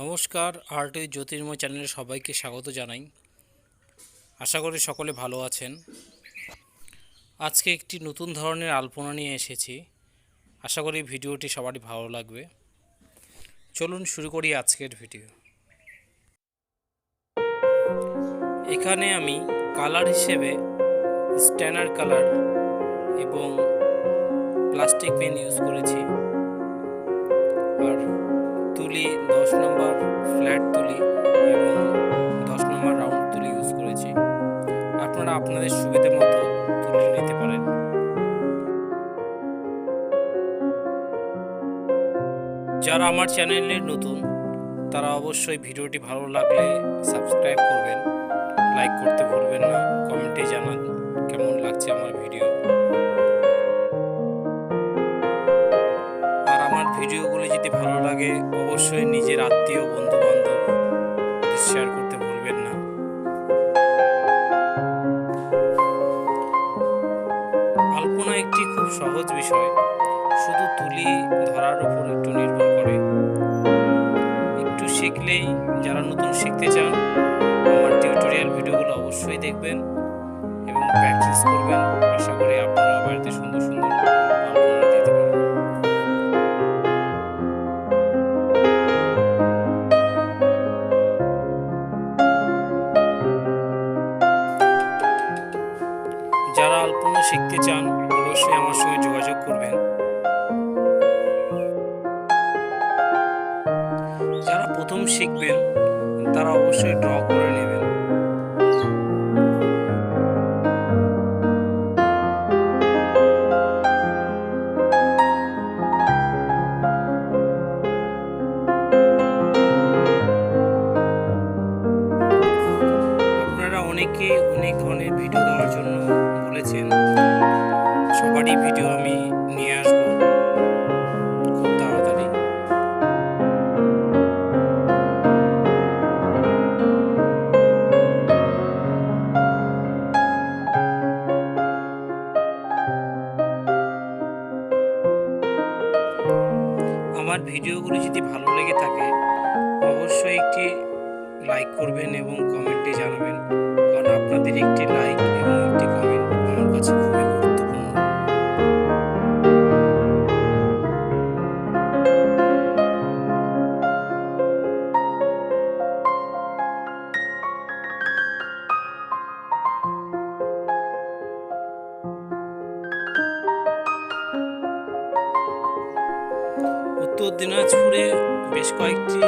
নমস্কার, আর্ট জ্যোতির্ময় চ্যানেলে সবাইকে স্বাগত জানাই। আশা করি সকলে ভালো আছেন। আজকে একটি নতুন ধরনের আলপনা নিয়ে এসেছি। আশা করি ভিডিওটি সবারই ভালো লাগবে। চলুন শুরু করি আজকের ভিডিও। এখানে আমি কালার হিসেবে স্ট্যানার কালার এবং প্লাস্টিক পেন ইউজ করেছি, আর তুলি 10 নম্বর ফ্ল্যাট তুলি এবং 10 নম্বর রাউন্ড তুলি ইউজ করেছি। আপনারা আপনাদের সুবিধা মতো তুলি নিতে পারেন। যারা আমার চ্যানেলে নতুন তারা অবশ্যই ভিডিওটি ভালো লাগলে সাবস্ক্রাইব করবেন, লাইক করতে ভুলবেন না, কমেন্টে জানান কেমন লাগছে আমার ভিডিও। আর আমার ভিডিওগুলি যদি ভালো লাগে অবশ্যই নিজের আত্মীয় বন্ধু বান্ধব শেয়ার করতে ভুলবেন না। আলপনা একটি খুব সহজ বিষয়, শুধু তুলি ধরার উপর একটু নির্ভর করে। একটু শিখলেই, যারা নতুন শিখতে চান আমার টিউটোরিয়াল ভিডিওগুলো অবশ্যই দেখবেন এবং প্র্যাকটিস করবেন। আশা করি আপনারা বাড়িতে সুন্দর সুন্দর আলপনা দিতে পারবেন। যারা আলপনা শিখতে চান অবশ্যই আমার সঙ্গে যোগাযোগ করবেন। যারা প্রথম শিখবেন তারা অবশ্যই ড্র করে নেবেন। আপনারা অনেকে অনেক ধরনের ভিডিও দেওয়ার জন্য বলেছেন, সবারই ভিডিও আমি নিয়ে আসবো খুব তাড়াতাড়ি। আমার ভিডিওগুলি যদি ভালো লেগে থাকে অবশ্যই একটি লাইক করবেন এবং কমেন্টে জানাবেন, কারণ আপনাদের একটি লাইক এবং একটি কমেন্ট আমার কাছে খুবই গুরুত্বপূর্ণ। উত্তর দিনাজপুরে বেশ কয়েকটি